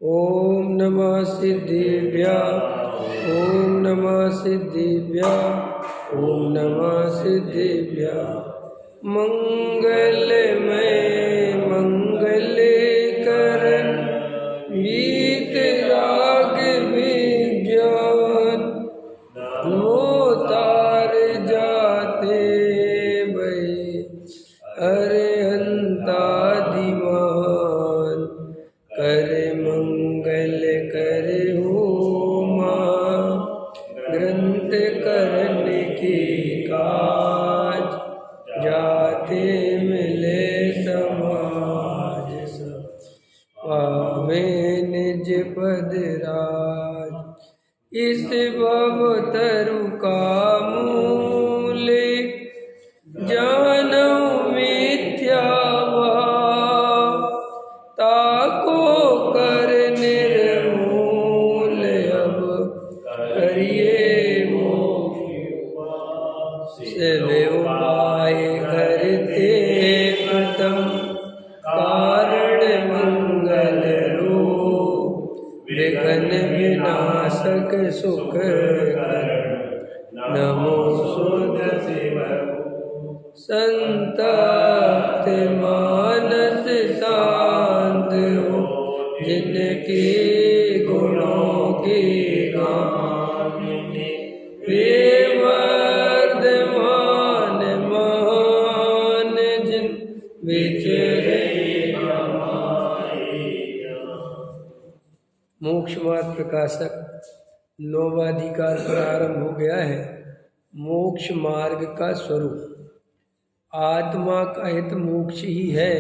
ओम नमः सिद्धिभ्या ओम नमः सिद्धिभ्या ओम नमः सिद्धिभ्या। मंगलमय मंगलकरण वीतराग विज्ञान मोतार जाते भय अरहंतादि महान। करे मंगल करे होमा ग्रंथ करन की काज जाते मिले समाज सब पावे निज पद राज। इस भव तरु का मूल जानौ मिथ्या भाव। ताको कर निर्मूल अब करिए सेवे उपाय करते प्रथम कारण मंगल रूप। विघ्न विनाशक सुख करण नमो शुद्ध संतप्त मानस शांत हो। जिनके गुणों के गान वे वर्धमान महान। जिन विचरे मोक्ष मार्ग प्रकाशक नौवाधिकार प्रारंभ हो गया है। मोक्ष मार्ग का स्वरूप आत्मा का हित मोक्ष ही है।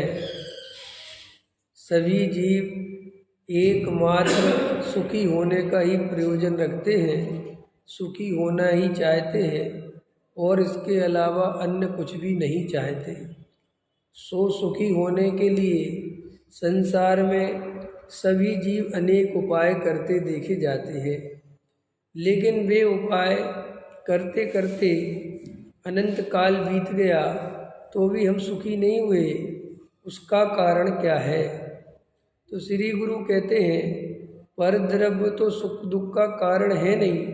सभी जीव एकमात्र सुखी होने का ही प्रयोजन रखते हैं, सुखी होना ही चाहते हैं और इसके अलावा अन्य कुछ भी नहीं चाहते। सो सुखी होने के लिए संसार में सभी जीव अनेक उपाय करते देखे जाते हैं, लेकिन वे उपाय करते करते अनंत काल बीत गया तो भी हम सुखी नहीं हुए। उसका कारण क्या है? तो श्री गुरु कहते हैं परद्रव्य तो सुख दुख का कारण है नहीं,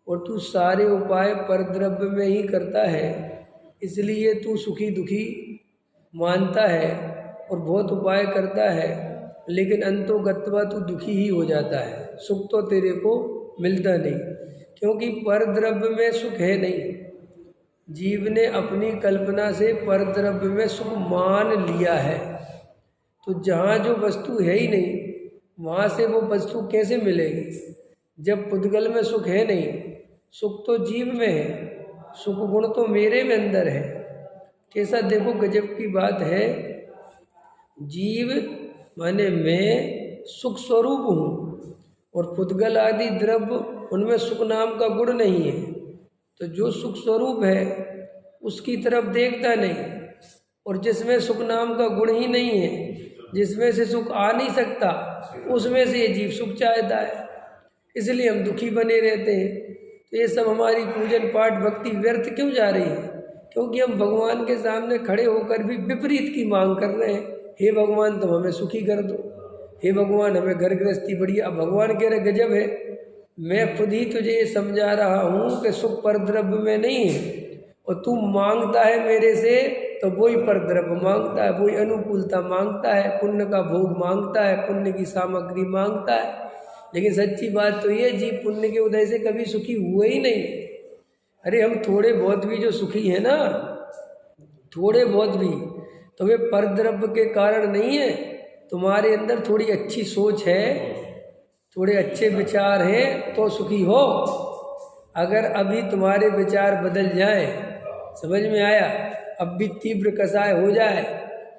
और तू सारे उपाय परद्रव्य में ही करता है, इसलिए तू सुखी दुखी मानता है और बहुत उपाय करता है, लेकिन अंतोगत्वा तू दुखी ही हो जाता है। सुख तो तेरे को मिलता नहीं, क्योंकि परद्रव्य में सुख है नहीं। जीव ने अपनी कल्पना से परद्रव्य में सुख मान लिया है, तो जहाँ जो वस्तु है ही नहीं वहाँ से वो वस्तु कैसे मिलेगी? जब पुद्गल में सुख है नहीं, सुख तो जीव में है, सुख गुण तो मेरे में अंदर है। कैसा देखो गजब की बात है, जीव माने मैं सुख स्वरूप हूँ और पुद्गल आदि द्रव्य उनमें सुख नाम का गुण नहीं है। तो जो सुख स्वरूप है उसकी तरफ देखता नहीं, और जिसमें सुख नाम का गुण ही नहीं है, जिसमें से सुख आ नहीं सकता, उसमें से ये जीव सुख चाहता है, इसलिए हम दुखी बने रहते हैं। तो ये सब हमारी पूजन पाठ भक्ति व्यर्थ क्यों जा रही है? क्योंकि हम भगवान के सामने खड़े होकर भी विपरीत की मांग कर रहे हैं। हे भगवान तुम हमें सुखी कर दो, हे भगवान हमें घर गृहस्थी बढ़िया। अब भगवान कह रहे गजब है, मैं खुद ही तुझे ये समझा रहा हूँ कि सुख परद्रव्य में नहीं है, और तू मांगता है मेरे से तो वही परद्रव्य मांगता है, वही अनुकूलता मांगता है, पुण्य का भोग मांगता है, पुण्य की सामग्री मांगता है। लेकिन सच्ची बात तो ये जीव पुण्य के उदय से कभी सुखी हुए ही नहीं। अरे हम थोड़े बहुत भी जो सुखी हैं ना, थोड़े बहुत भी, तो वे परद्रव्य के कारण नहीं है। तुम्हारे अंदर थोड़ी अच्छी सोच है, थोड़े अच्छे विचार हैं तो सुखी हो। अगर अभी तुम्हारे विचार बदल जाएं, समझ में आया, अब भी तीव्र कसाय हो जाए,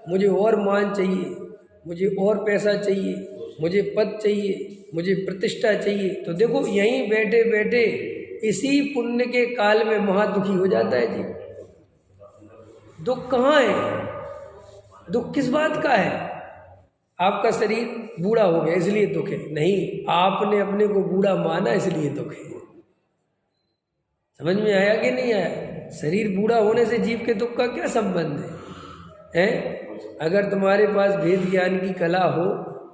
मुझे और मान चाहिए, मुझे और पैसा चाहिए, मुझे पद चाहिए, मुझे प्रतिष्ठा चाहिए, तो देखो यहीं बैठे बैठे इसी पुण्य के काल में महादुखी हो जाता है जी। दुख कहाँ है? दुख किस बात का है? आपका शरीर बूढ़ा हो गया इसलिए दुख है? नहीं, आपने अपने को बूढ़ा माना इसलिए दुख है। समझ में आया कि नहीं आया? शरीर बूढ़ा होने से जीव के दुख का क्या संबंध है? अगर तुम्हारे पास वेद ज्ञान की कला हो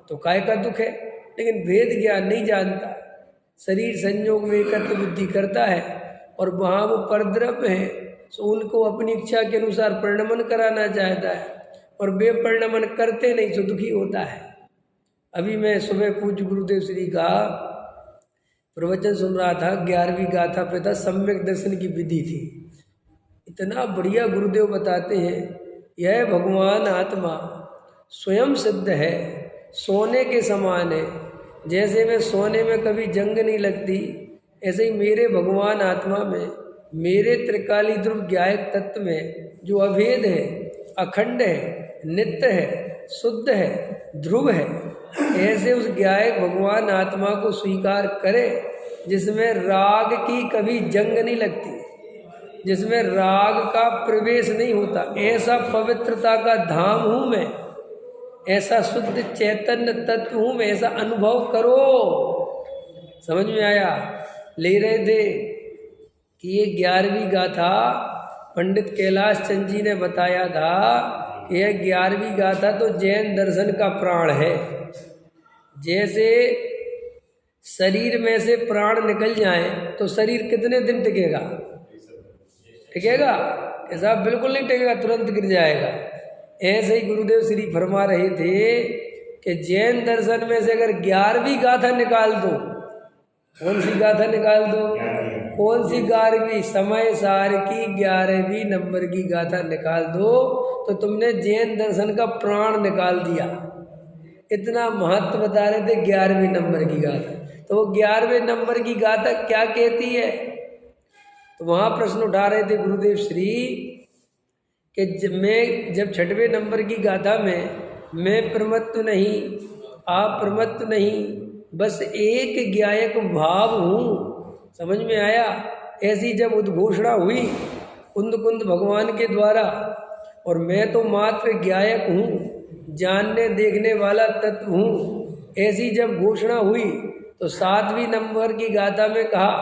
तो काय का दुख है? लेकिन भेद ज्ञान नहीं जानता। शरीर संयोग में एकत्र बुद्धि करता है और वहाँ वो परद्रव्य है, तो उनको अपनी इच्छा के अनुसार परिणमन कराना चाहता है और वे परिणमन करते नहीं तो दुखी होता है। अभी मैं सुबह पूज्य गुरुदेव श्री का प्रवचन सुन रहा था, 11वीं गाथा पे था, सम्यक दर्शन की विधि थी। इतना बढ़िया गुरुदेव बताते हैं, यह भगवान आत्मा स्वयं सिद्ध है, सोने के समान है। जैसे में सोने में कभी जंग नहीं लगती, ऐसे ही मेरे भगवान आत्मा में, मेरे त्रिकाली ध्रुव ज्ञायक तत्व में जो अभेद है, अखंड है, नित्य है, शुद्ध है, ध्रुव है, ऐसे उस ज्ञायक भगवान आत्मा को स्वीकार करे जिसमें राग की कभी जंग नहीं लगती, जिसमें राग का प्रवेश नहीं होता। ऐसा पवित्रता का धाम हूँ मैं, ऐसा शुद्ध चैतन्य तत्व हूँ मैं, ऐसा अनुभव करो। समझ में आया? ले रहे थे कि ये 11वीं गाथा पंडित कैलाश चंद जी ने बताया था कि यह 11वीं गाथा तो जैन दर्शन का प्राण है। जैसे शरीर में से प्राण निकल जाए तो शरीर कितने दिन टिकेगा? टिकेगा? ऐसा बिल्कुल नहीं टिकेगा, तुरंत गिर जाएगा। ऐसे ही गुरुदेव श्री फरमा रहे थे कि जैन दर्शन में से अगर 11वीं गाथा निकाल दो, कौन सी गाथा निकाल दो? कौन सी 11वीं? समय सार की 11वीं नंबर की गाथा निकाल दो तो तुमने जैन दर्शन का प्राण निकाल दिया। इतना महत्व बता रहे थे 11वीं नंबर की गाथा। तो वो 11वें नंबर की गाथा क्या कहती है? तो वहाँ प्रश्न उठा रहे थे गुरुदेव श्री कि जब 6वें नंबर की गाथा में मैं प्रमत्त नहीं, आप प्रमत्त नहीं, बस एक ज्ञायक भाव हूँ। समझ में आया? ऐसी जब उद्घोषणा हुई कुंद कुंद भगवान के द्वारा, और मैं तो मात्र ज्ञायक हूँ, जानने देखने वाला तत्व हूँ, ऐसी जब घोषणा हुई तो 7वीं नंबर की गाथा में कहा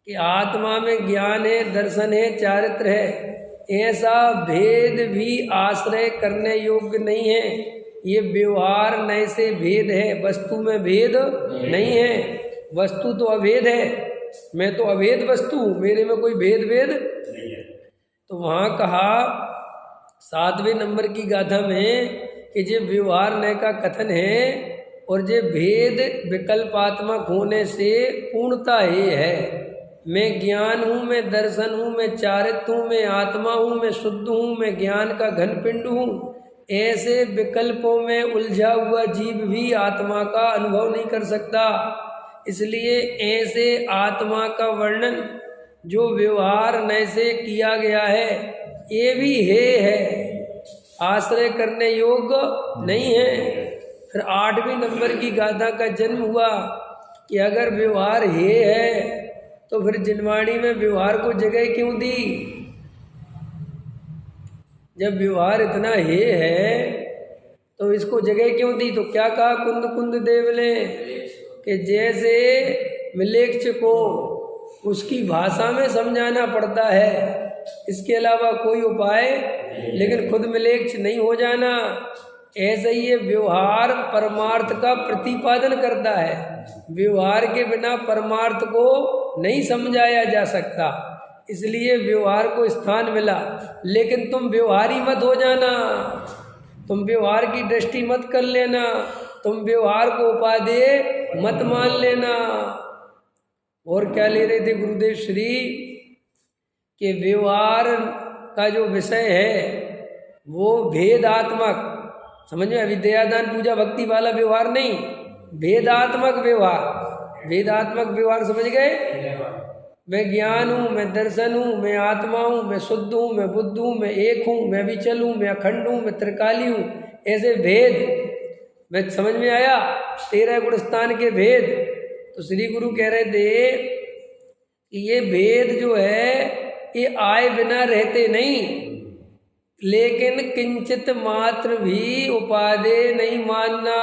कि आत्मा में ज्ञान है, दर्शन है, चारित्र है, ऐसा भेद भी आश्रय करने योग्य नहीं है। ये व्यवहार नए से भेद है, वस्तु में भेद नहीं है। वस्तु तो अभेद है, मैं तो अभेद वस्तु हूँ, मेरे में कोई भेद नहीं है। तो वहाँ कहा 7वें नंबर की गाथा में कि जे व्यवहार नय का कथन है और जे भेद विकल्पात्मक होने से पूर्णता ही है। मैं ज्ञान हूँ, मैं दर्शन हूँ, मैं चारित्र हूँ, मैं आत्मा हूँ, मैं शुद्ध हूँ, मैं ज्ञान का घन पिंड हूँ। ऐसे विकल्पों में उलझा हुआ जीव भी आत्मा का अनुभव नहीं कर सकता। इसलिए ऐसे आत्मा का वर्णन जो व्यवहार नय से किया गया है, ये भी है, आश्रय करने योग्य नहीं है। फिर 8वीं नंबर की गाथा का जन्म हुआ कि अगर व्यवहार है तो फिर जिनवाणी में व्यवहार को जगह क्यों दी? जब व्यवहार इतना है तो इसको जगह क्यों दी? तो क्या कहा कुंद कुंद देव ने कि जैसे मिलेच्छ को उसकी भाषा में समझाना पड़ता है, इसके अलावा कोई उपाय, लेकिन खुद मिलेच्छ नहीं हो जाना, ऐसे ही ये व्यवहार परमार्थ का प्रतिपादन करता है। व्यवहार के बिना परमार्थ को नहीं समझाया जा सकता, इसलिए व्यवहार को स्थान मिला। लेकिन तुम व्यवहारी मत हो जाना, तुम व्यवहार की दृष्टि मत कर लेना, तुम व्यवहार को उपादेय मत मान लेना। और क्या ले रहे थे गुरुदेव श्री कि व्यवहार का जो विषय है वो भेदात्मक, समझ में? विद्यादान पूजा भक्ति वाला व्यवहार नहीं, भेदात्मक व्यवहार। भेदात्मक व्यवहार समझ गए? मैं ज्ञान हूँ, मैं दर्शन हूँ, मैं आत्मा हूँ, मैं शुद्ध हूँ, मैं बुद्ध हूँ, मैं एक हूँ, मैं विचल हूँ, मैं अखंड हूँ, मैं त्रिकाली हूँ, ऐसे भेद मैं समझ में आया। 13 गुणस्थान के भेद। तो श्री गुरु कह रहे थे कि ये भेद जो है ये आए बिना रहते नहीं, लेकिन किंचित मात्र भी उपादेय नहीं मानना,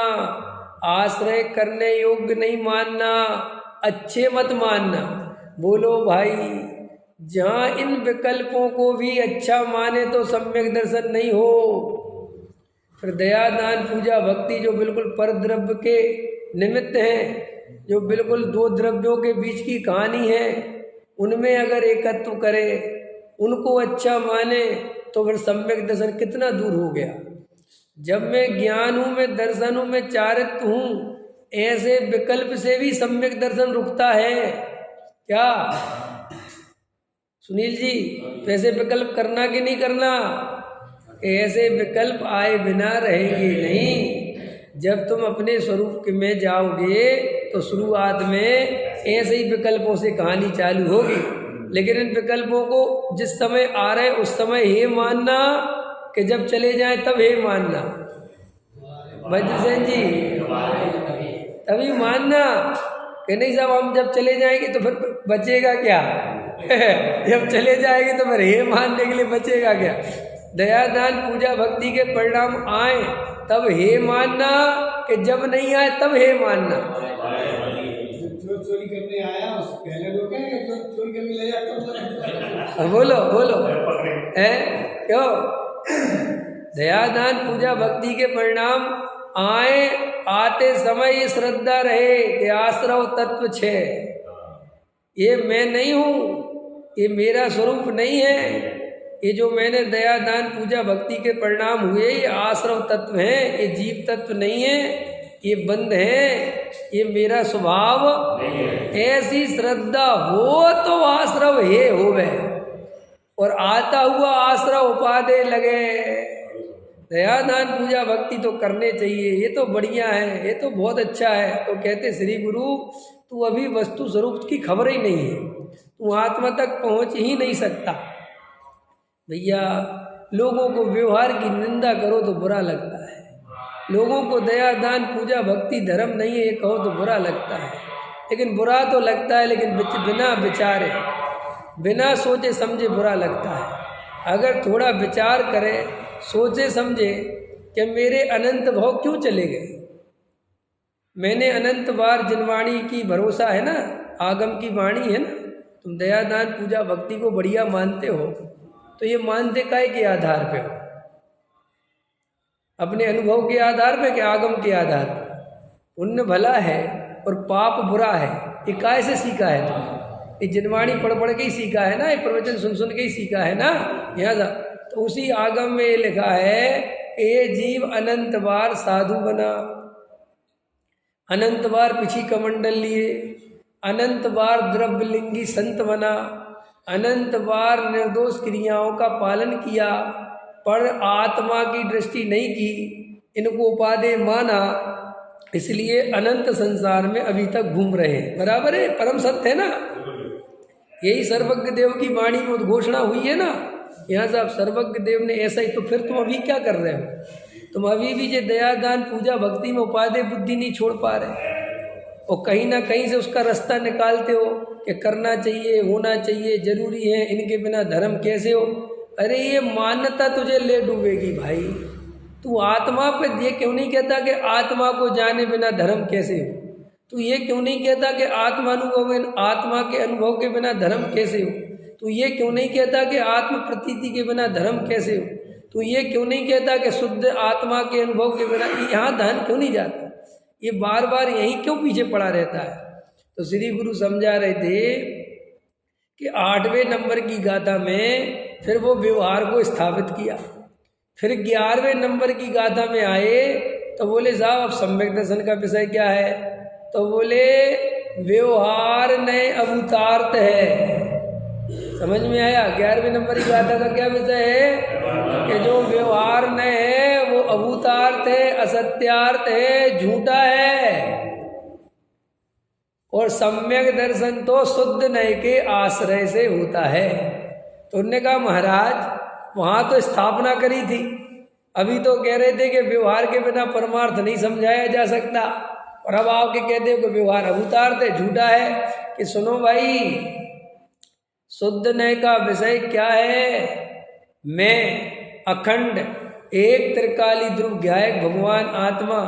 आश्रय करने योग्य नहीं मानना, अच्छे मत मानना। बोलो भाई, जहाँ इन विकल्पों को भी अच्छा माने तो सम्यक दर्शन नहीं हो। फिर दया दान पूजा भक्ति जो बिल्कुल परद्रव्य के निमित्त हैं, जो बिल्कुल दो द्रव्यों के बीच की कहानी है, उनमें अगर एकत्व करे, उनको अच्छा माने, तो फिर सम्यक दर्शन कितना दूर हो गया। जब मैं ज्ञान हूँ, मैं दर्शन हूँ, मैं चारित्व हूँ, ऐसे विकल्प से भी सम्यक दर्शन रुकता है क्या सुनील जी? वैसे विकल्प करना कि नहीं करना? ऐसे विकल्प आए बिना रहेंगे नहीं। जब तुम अपने स्वरूप में जाओगे तो शुरुआत में ऐसे ही विकल्पों से कहानी चालू होगी, लेकिन इन विकल्पों को जिस समय आ रहे उस समय हे मानना, कि जब चले जाएं तब हे मानना। वज्रसेन जी, तभी मानना कि नहीं साहब हम जब चले जाएंगे तो फिर बचेगा क्या? जब चले जाएंगे तो फिर हे मानने के लिए बचेगा क्या? दया दान पूजा भक्ति के परिणाम आए तब हे मानना, कि जब नहीं आए तब हे मानना। चोरी करने आया पहले रोके, चोरी करने ले जाता। बोलो बोलो है क्यों? दया दान पूजा भक्ति के परिणाम आए, आते समय ये श्रद्धा रहे कि आश्रव तत्व छे, ये मैं नहीं हूँ, ये मेरा स्वरूप नहीं है, ये जो मैंने दया दान पूजा भक्ति के परिणाम हुए ये आश्रव तत्व हैं, ये जीव तत्व नहीं है, ये बंध है, ये मेरा स्वभाव नहीं है। ऐसी श्रद्धा हो तो आश्रव हे होवे, और आता हुआ आश्रव उपादे लगे। दया दान पूजा भक्ति तो करने चाहिए, ये तो बढ़िया है, ये तो बहुत अच्छा है। तो कहते श्री गुरु तू अभी वस्तु स्वरूप की खबर ही नहीं है, तू आत्मा तक पहुंच ही नहीं सकता। भैया लोगों को व्यवहार की निंदा करो तो बुरा लगता है, लोगों को दया दान पूजा भक्ति धर्म नहीं है ये कहो तो बुरा लगता है, लेकिन बुरा तो लगता है, लेकिन बिना विचारे बिना सोचे समझे बुरा लगता है। अगर थोड़ा विचार करे, सोचे समझे कि मेरे अनंत भाव क्यों चले गए, मैंने अनंत बार जिनवाणी की भरोसा है ना, आगम की वाणी है ना, तुम दया दान पूजा भक्ति को बढ़िया मानते हो, तो ये मानते काय के आधार पे हो? अपने अनुभव के आधार पे कि आगम के आधार पे? पुण्य भला है और पाप बुरा है, ये काय से सीखा है तुमने? ये जिनवाणी पढ़ पढ़ के ही सीखा है ना, ये प्रवचन सुन सुन के ही सीखा है ना। यहाँ जा तो उसी आगम में ये लिखा है, ये जीव अनंत बार साधु बना, अनंत बार पिछी कमंडल लिए, अनंत बार द्रव्यलिंगी संत बना, अनंत बार निर्दोष क्रियाओं का पालन किया, पर आत्मा की दृष्टि नहीं की, इनको उपादेय माना, इसलिए अनंत संसार में अभी तक घूम रहे हैं। बराबर है, परम सत्य है ना। यही सर्वज्ञ देव की वाणी में उद्घोषणा हुई है ना। यहाँ साहब सर्वज्ञ देव ने ऐसा ही, तो फिर तुम अभी क्या कर रहे हो? तुम अभी भी जो दया दान पूजा भक्ति में उपादेय बुद्धि नहीं छोड़ पा रहे, और कहीं ना कहीं से उसका रास्ता निकालते हो कि करना चाहिए, होना चाहिए, जरूरी है, इनके बिना धर्म कैसे हो। अरे ये मान्यता तुझे ले डूबेगी भाई। तू आत्मा पे ये क्यों नहीं कहता कि आत्मा को जाने बिना धर्म कैसे हो? तू ये क्यों नहीं कहता कि आत्मा के अनुभव के बिना धर्म कैसे हो? तू ये क्यों नहीं कहता कि आत्म प्रतीति के बिना धर्म कैसे हो? तू ये क्यों नहीं कहता कि शुद्ध आत्मा के अनुभव के बिना? यहाँ ध्यान क्यों नहीं जाता? ये बार बार यहीं क्यों पीछे पड़ा रहता है? तो श्री गुरु समझा रहे थे कि 8वें नंबर की गाथा में फिर वो व्यवहार को स्थापित किया, फिर 11वें नंबर की गाथा में आए तो बोले साहब अब सम्यक दर्शन का विषय क्या है? तो बोले व्यवहार नए अभूतार्थ है। समझ में आया? 11वें नंबर की गाथा का क्या विषय है? कि जो व्यवहार नए है वो अभूतार्थ है, असत्यार्थ है, झूठा है, और सम्यक दर्शन तो शुद्ध नए के आश्रय से होता है। तो उन्होंने कहा महाराज वहाँ तो स्थापना करी थी, अभी तो कह रहे थे कि व्यवहार के बिना परमार्थ नहीं समझाया जा सकता, और अब आपके कहते हो कि व्यवहार अभूतार्थ है, झूठा है। कि सुनो भाई, शुद्ध नय का विषय क्या है? मैं अखंड एक त्रिकाली ध्रुव ज्ञायक भगवान आत्मा,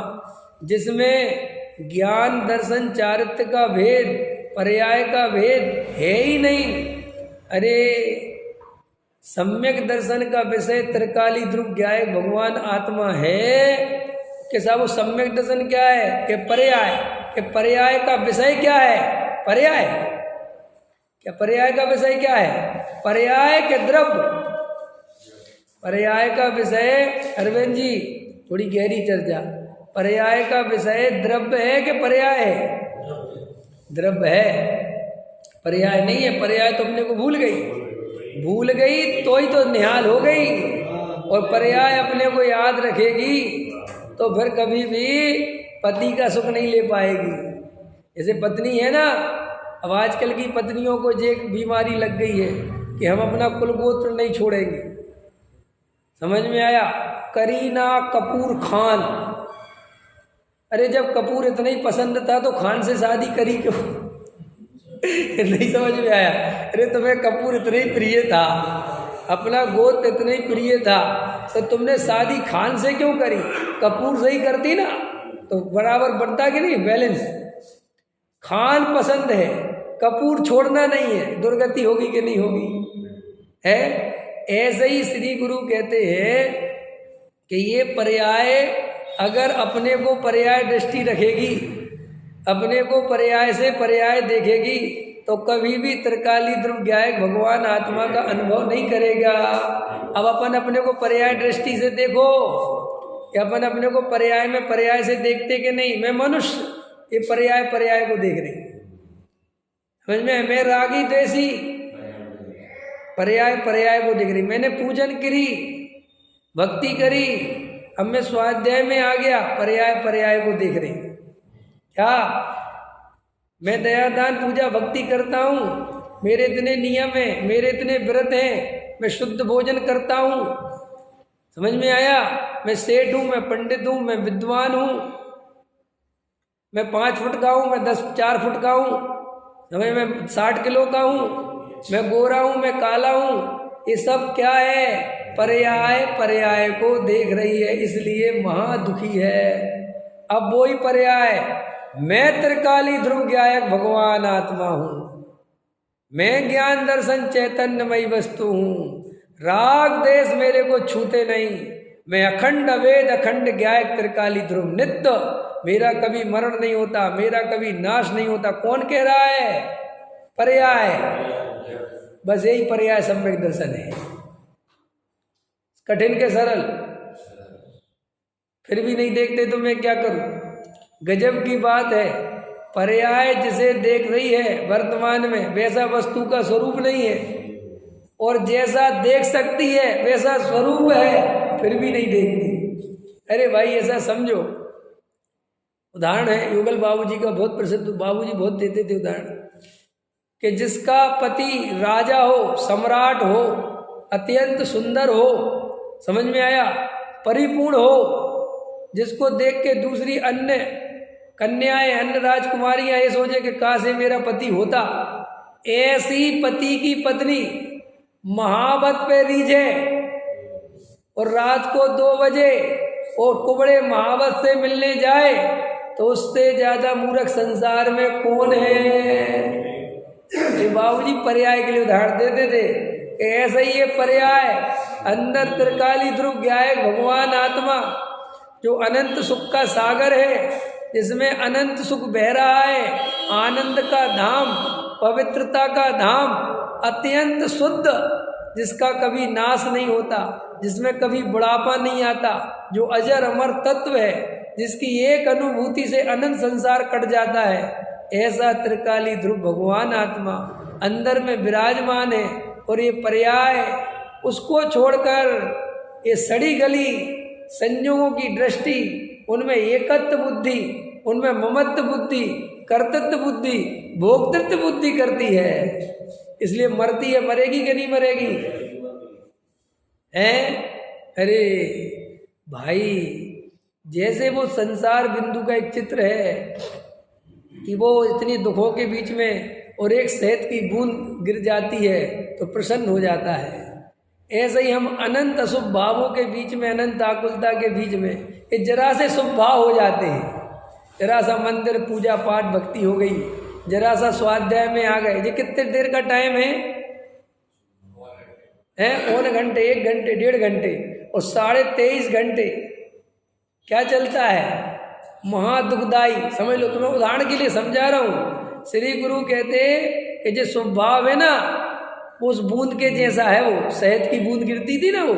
जिसमें ज्ञान दर्शन चारित्र्य का भेद, पर्याय का भेद है ही नहीं। अरे सम्यक दर्शन का विषय त्रिकाली ध्रुव ज्ञायक भगवान आत्मा है कि साहब वो सम्यक दर्शन क्या है? कि पर्याय। कि पर्याय का विषय क्या है। पर्याय क्या, पर्याय का विषय क्या है? पर्याय के द्रव्य, पर्याय का विषय, अरविंद जी थोड़ी गहरी चर्चा, पर्याय का विषय द्रव्य है कि पर्याय है? द्रव्य है, पर्याय नहीं है। पर्याय तो अपने को भूल गई तो ही तो निहाल हो गई, और पर्याय अपने को याद रखेगी तो फिर कभी भी पति का सुख नहीं ले पाएगी। जैसे पत्नी है ना, अब आजकल की पत्नियों को ये बीमारी लग गई है कि हम अपना कुलगोत्र नहीं छोड़ेंगे। समझ में आया? करीना कपूर खान, अरे जब कपूर इतना ही पसंद था तो खान से शादी करी क्यों? नहीं समझ में आया? अरे तुम्हें कपूर इतना ही प्रिय था, अपना गोत्र इतना ही प्रिय था, तो तुमने शादी खान से क्यों करी? कपूर से ही करती ना तो बराबर बनता कि नहीं, बैलेंस। खान पसंद है, कपूर छोड़ना नहीं है, दुर्गति होगी कि नहीं होगी? है ऐसे ही श्री गुरु कहते हैं कि ये पर्याय अगर अपने को पर्याय दृष्टि रखेगी, अपने को पर्याय से पर्याय देखेगी, तो कभी भी त्रिकाली ध्रुव ज्ञायक भगवान आत्मा का अनुभव नहीं करेगा। अब अपन अपने को पर्याय दृष्टि से देखो कि अपन अपने को पर्याय में पर्याय से देखते कि नहीं? मैं मनुष्य, ये पर्याय पर्याय को देख रही, समझ में? मैं रागी द्वेषी, पर्याय पर्याय को देख रही। मैंने पूजन करी, भक्ति करी, अब मैं स्वाध्याय में आ गया, पर्याय पर्याय को देख रही। क्या मैं दया दान पूजा भक्ति करता हूँ, मेरे इतने नियम हैं, मेरे इतने व्रत हैं, मैं शुद्ध भोजन करता हूँ, समझ में आया? मैं सेठ हूँ, मैं पंडित हूँ, मैं विद्वान हूँ, मैं 5 फुट का हूँ, मैं 4 फुट का हूँ, समझ में? 60 किलो का हूँ, मैं गोरा हूँ, मैं काला हूँ, ये सब क्या है? पर्याय पर्याय को देख रही है, इसलिए महादुखी है। अब वही पर्याय, मैं त्रिकाली ध्रुव ज्ञायक भगवान आत्मा हूँ, मैं ज्ञान दर्शन चैतन्यमयी वस्तु हूँ, राग देश मेरे को छूते नहीं, मैं अखंड अवेद अखंड ज्ञायक त्रिकाली ध्रुव नित्य, मेरा कभी मरण नहीं होता, मेरा कभी नाश नहीं होता। कौन कह रहा है? पर्याय। बस यही पर्याय सम्यक दर्शन है, कठिन के सरल। फिर भी नहीं देखते तो मैं क्या करूं? गजब की बात है, पर्याय जिसे देख रही है वर्तमान में वैसा वस्तु का स्वरूप नहीं है, और जैसा देख सकती है वैसा स्वरूप है, फिर भी नहीं देखती। अरे भाई ऐसा समझो, उदाहरण है युगल बाबूजी का बहुत प्रसिद्ध, बाबूजी बहुत देते थे उदाहरण, कि जिसका पति राजा हो, सम्राट हो, अत्यंत सुंदर हो, समझ में आया, परिपूर्ण हो, जिसको देख के दूसरी अन्य कन्याएं, अन्य राजकुमारियां ये सोचे कि काश ये मेरा पति होता, ऐसी पति की पत्नी महावत पे रीझे और रात को 2 बजे और कुबड़े महावत से मिलने जाए, तो उससे ज्यादा मूर्ख संसार में कौन है? ये बाबूजी पर्याय के लिए उदाहरण देते थे कि ऐसा ही ये पर्याय, अंदर त्रिकाली ध्रुव ज्ञायक भगवान आत्मा जो अनंत सुख का सागर है, जिसमें अनंत सुख बह रहा है, आनंद का धाम, पवित्रता का धाम, अत्यंत शुद्ध, जिसका कभी नाश नहीं होता, जिसमें कभी बुढ़ापा नहीं आता, जो अजर अमर तत्व है, जिसकी एक अनुभूति से अनंत संसार कट जाता है, ऐसा त्रिकाली ध्रुव भगवान आत्मा अंदर में विराजमान है। और ये पर्याय उसको छोड़कर ये सड़ी गली संयोगों की दृष्टि, उनमें एकत्व बुद्धि, उनमें ममत्व बुद्धि, कर्तृत्व बुद्धि, भोक्तृत्व बुद्धि करती है, इसलिए मरती है। मरेगी कि नहीं मरेगी? हैं? अरे भाई, जैसे वो संसार बिंदु का एक चित्र है कि वो इतनी दुखों के बीच में और एक शहद की बूंद गिर जाती है तो प्रसन्न हो जाता है, ऐसे ही हम अनंत अशुभ भावों के बीच में, अनंत आकुलता के बीच में ये जरा से शुभ भाव हो जाते हैं, जरा सा मंदिर पूजा पाठ भक्ति हो गई, जरा सा स्वाध्याय में आ गए। ये कितने देर का टाइम है? 1 घंटे, 1 घंटे, 1.5 घंटे और 23.5 घंटे क्या चलता है? महादुखदाई। समझ लो, तुम्हें उदाहरण के लिए समझा रहा हूँ। श्री गुरु कहते कि जो स्वभाव है ना, उस बूंद के जैसा है। वो शहद की बूंद गिरती थी ना, वो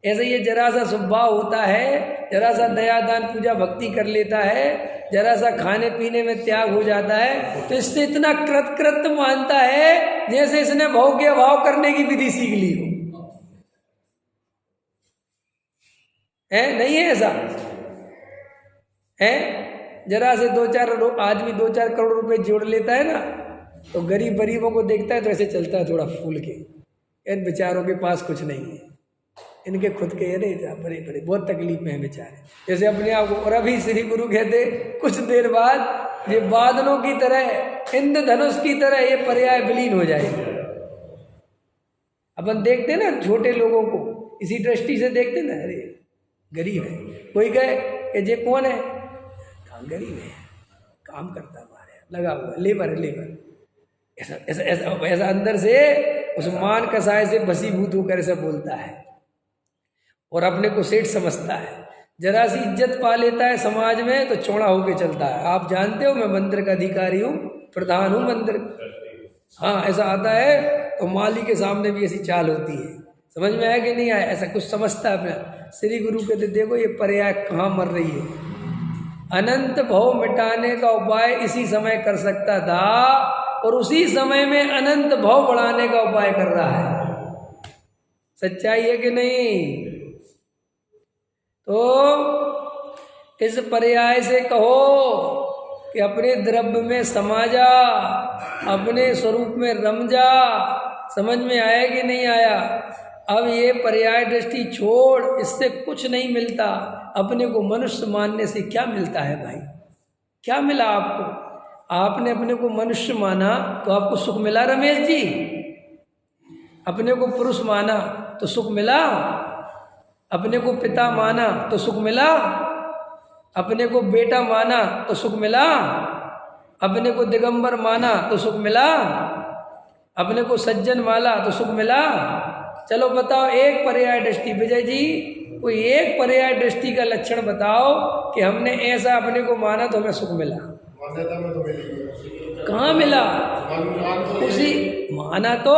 ऐसे ये जरा सा स्वभाव होता है, जरा सा दया दान पूजा भक्ति कर लेता है, जरा सा खाने पीने में त्याग हो जाता है, तो इससे इतना कृत मानता है जैसे इसने भाव के अभाव करने की विधि सीख ली हो। है नहीं है ऐसा? है जरा से 2-4 आदमी 2-4 करोड़ रुपए जोड़ लेता है ना, तो गरीबों को देखता है तो ऐसे चलता है थोड़ा फूल के। इन बेचारों के पास कुछ नहीं है, इनके खुद के अरे बड़े बड़े बहुत तकलीफ में हैं बेचारे, जैसे अपने आप को। और अभी श्री गुरु कहते कुछ देर बाद ये बादलों की तरह, इंद्रधनुष की तरह ये पर्याय विलीन हो जाएगी। अपन देखते ना छोटे लोगों को इसी दृष्टि से देखते ना, अरे गरीब है। कोई कहे कि ये कौन है, काम गरीब है, काम करता हमारे लगा हुआ लेबर है, लेबर। ऐसा ऐसा ऐसा ऐसा अंदर से उस मान कसाय से भसीभूत होकर ऐसा बोलता है और अपने को सेठ समझता है। जरा सी इज्जत पा लेता है समाज में तो चौड़ा होके चलता है। आप जानते हो मैं मंदिर का अधिकारी हूँ, प्रधान हूँ मंदिर। हाँ ऐसा आता है तो माली के सामने भी ऐसी चाल होती है। समझ में आया कि नहीं आया? ऐसा कुछ समझता है अपना। श्री गुरु कहते देखो ये पर्याय कहाँ मर रही है। अनंत भव मिटाने का उपाय इसी समय कर सकता था और उसी समय में अनंत भव बढ़ाने का उपाय कर रहा है। सच्चाई है कि नहीं? तो इस पर्याय से कहो कि अपने द्रव्य में समा जा, अपने स्वरूप में रम जा। समझ में आया कि नहीं आया? अब ये पर्याय दृष्टि छोड़, इससे कुछ नहीं मिलता। अपने को मनुष्य मानने से क्या मिलता है भाई? क्या मिला आपको? आपने अपने को मनुष्य माना तो आपको सुख मिला रमेश जी? अपने को पुरुष माना तो सुख मिला? अपने को पिता माना तो सुख मिला? अपने को बेटा माना तो सुख मिला? अपने को दिगंबर माना तो सुख मिला? अपने को सज्जन माना तो सुख मिला? चलो बताओ एक पर्याय दृष्टि, विजय जी कोई एक पर्याय दृष्टि का लक्षण बताओ कि हमने ऐसा अपने को माना तो हमें सुख मिला। कहाँ मिला? उसी माना तो,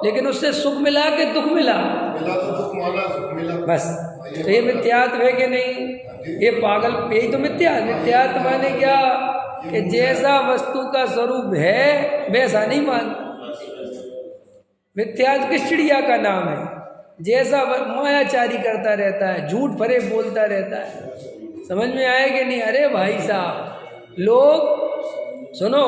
लेकिन उससे सुख मिला कि दुख मिला? तो दुख माना, सुख मिला। बस तो ये मिथ्यात्व है कि नहीं? ये पागल, यही तो मिथ्यात्व माने क्या कि जैसा वस्तु का स्वरूप है वैसा नहीं मानता। मिथ्यात्व किस चिड़िया का नाम है? जैसा मायाचारी करता रहता है, झूठ भरे बोलता रहता है। समझ में आया कि नहीं? अरे भाई साहब, लोग सुनो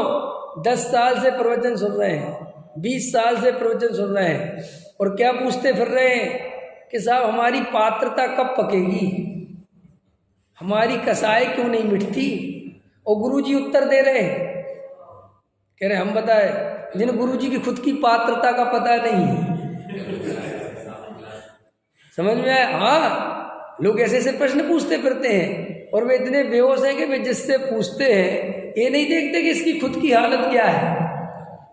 10 साल से प्रवचन सुन रहे हैं, 20 साल से प्रवचन सुन रहे हैं और क्या पूछते फिर रहे हैं कि साहब हमारी पात्रता कब पकेगी, हमारी कसाई क्यों नहीं मिटती? और गुरुजी उत्तर दे रहे हैं, कह रहे हम बताए जिन गुरुजी की खुद की पात्रता का पता नहीं है। समझ में आया? हाँ, लोग ऐसे ऐसे प्रश्न पूछते फिरते हैं और वे इतने बेहोश हैं कि वे जिससे पूछते हैं ये नहीं देखते कि इसकी खुद की हालत क्या है।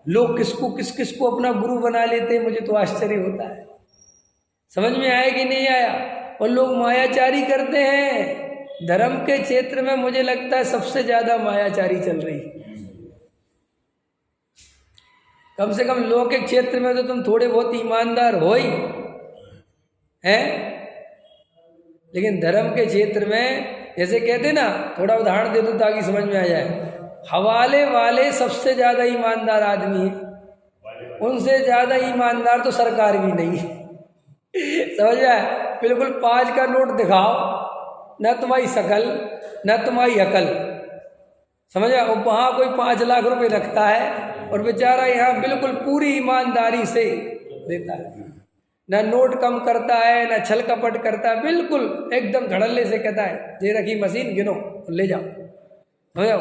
लोग किस किस को अपना गुरु बना लेते हैं, मुझे तो आश्चर्य होता है। समझ में आया कि नहीं आया? और लोग मायाचारी करते हैं। धर्म के क्षेत्र में मुझे लगता है सबसे ज्यादा मायाचारी चल रही। कम से कम लौकिक क्षेत्र में तो तुम थोड़े बहुत ईमानदार हो ही हैं, लेकिन धर्म के क्षेत्र में जैसे कहते ना, थोड़ा उदाहरण दे दूं ताकि समझ में आ जाए। हवाले वाले सबसे ज्यादा ईमानदार आदमी है, उनसे ज्यादा ईमानदार तो सरकार भी नहीं है। समझ में? बिल्कुल 5 का नोट दिखाओ, न तुम्हारी शकल न तुम्हारी अकल। समझ में? वहाँ कोई 5 लाख रुपए रखता है और बेचारा यहाँ बिल्कुल पूरी ईमानदारी से देता है, ना नोट कम करता है ना छल कपट करता है, बिल्कुल एकदम धड़ल्ले से कहता है ये रखी मशीन, गिनो ले जाओ,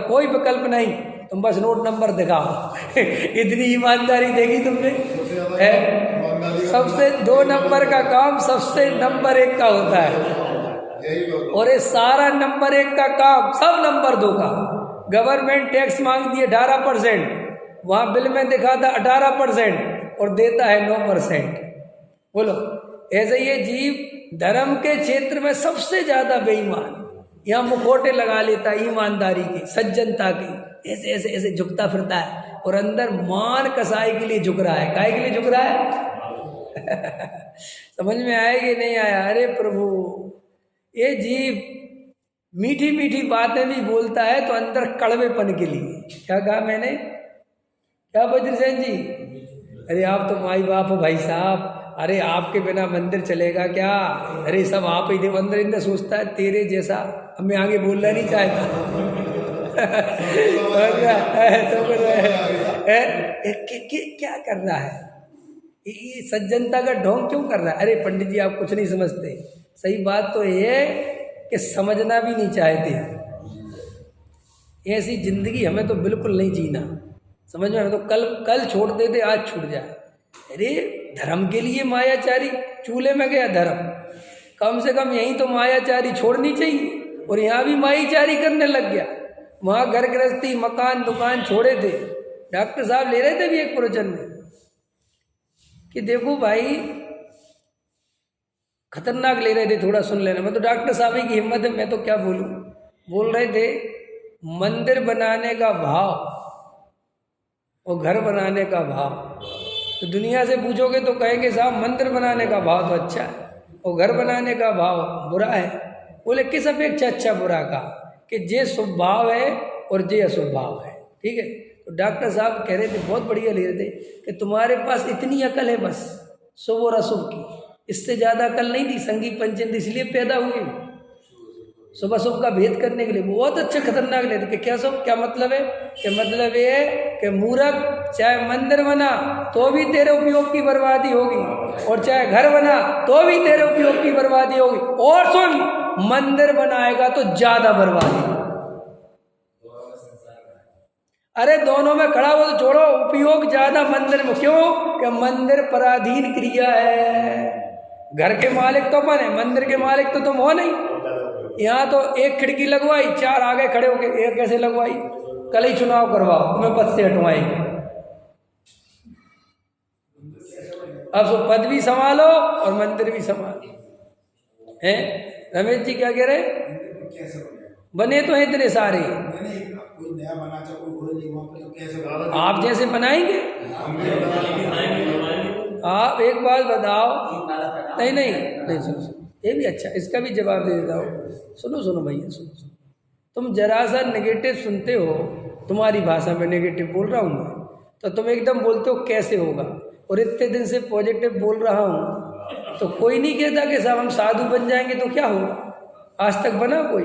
कोई विकल्प नहीं, तुम बस नोट नंबर दिखाओ। इतनी ईमानदारी देखी तुमने? सबसे 2 नंबर का काम सबसे नंबर 1 का होता है और ये सारा नंबर 1 का काम सब नंबर 2 का। गवर्नमेंट टैक्स मांगती है 18%, वहाँ बिल में दिखा था 18% और देता है 9%। बोलो, ऐसे ये जीव धर्म के क्षेत्र में सबसे ज्यादा बेईमान, यहाँ मुखौटे लगा लेता है ईमानदारी के, सज्जनता के, ऐसे ऐसे ऐसे झुकता फिरता है और अंदर मान कसाई के लिए झुक रहा है। काहे के लिए झुक रहा है? समझ में आया कि नहीं आया? अरे प्रभु, ये जीव मीठी मीठी बातें भी बोलता है तो अंदर कड़वेपन के लिए। क्या कहा मैंने? क्या वज्रसेन जी? अरे आप तो माई बाप हो भाई साहब, अरे आपके बिना मंदिर चलेगा क्या? अरे सब आप ही दे। अंदर इंदर सोचता है तेरे जैसा, अब मैं आगे बोलना नहीं चाहता। क्या कर रहा है ये? सज्जनता का ढोंग क्यों कर रहा है? अरे पंडित जी आप कुछ नहीं समझते। सही बात तो ये कि समझना भी नहीं चाहते। ऐसी जिंदगी हमें तो बिल्कुल नहीं जीना। समझ में? हमें तो कल छोड़ देते, आज छूट जाए। अरे धर्म के लिए मायाचारी, चूल्हे में गया धर्म, कम से कम यहीं तो मायाचारी छोड़नी चाहिए। और यहाँ भी मायाचारी करने लग गया। वहाँ घर गृहस्थी मकान दुकान छोड़े थे। डॉक्टर साहब ले रहे थे भी एक प्रवचन में कि देखो भाई, खतरनाक ले रहे थे, थोड़ा सुन लेना। मैं तो डॉक्टर साहब ही की हिम्मत है, मैं तो क्या बोलूँ। बोल रहे थे मंदिर बनाने का भाव और घर बनाने का भाव, तो दुनिया से पूछोगे तो कहेंगे साहब मंदिर बनाने का भाव तो अच्छा है और घर बनाने का भाव बुरा है। बोले किस अपेक्षा अच्छा बुरा का? कि जे शुभ भाव है और जे अशुभ भाव है। ठीक है, तो डॉक्टर साहब कह रहे थे, बहुत बढ़िया ले रहे थे कि तुम्हारे पास इतनी अकल है बस शुभ और अशुभ की, इससे ज़्यादा अकल नहीं थी। संगी पंचेंद्र इसलिए पैदा हुए शुभ अशुभ का भेद करने के लिए। बहुत अच्छे खतरनाक लेते कि क्या शुभ, क्या मतलब है? कि मतलब ये है कि मूर्ख चाहे मंदिर बना तो भी तेरे उपयोग की बर्बादी होगी, और चाहे घर बना तो भी तेरे उपयोग की बर्बादी होगी। और सुन, मंदिर बनाएगा तो ज्यादा बर्बादी। अरे दोनों में खड़ा हो तो छोड़ो, उपयोग ज्यादा मंदिर में। क्यों? कि मंदिर पराधीन क्रिया है। घर के मालिक तो अपन है, मंदिर के मालिक तो तुम हो नहीं। यहाँ तो एक खिड़की लगवाई, चार आगे खड़े हो गए। एक कैसे लगवाई? कल ही चुनाव करवाओ, तुम्हें पद से हटवाएंगे। अब सो पद भी संभालो और मंदिर भी संभालो। हैं रमेश जी क्या कह रहे? बने तो हैं इतने सारे, आप जैसे बनाएंगे। आप एक बात बताओ। नहीं नहीं नहीं, सुनो, ये भी अच्छा, इसका भी जवाब दे देता हूँ। सुनो भैया, सुनो। तुम जरा सा नेगेटिव सुनते हो, तुम्हारी भाषा में नेगेटिव बोल रहा हूँ मैं, तो तुम एकदम बोलते हो कैसे होगा। और इतने दिन से पॉजिटिव बोल रहा हूँ तो कोई नहीं कहता कि साहब हम साधु बन जाएंगे तो क्या होगा। आज तक बना कोई?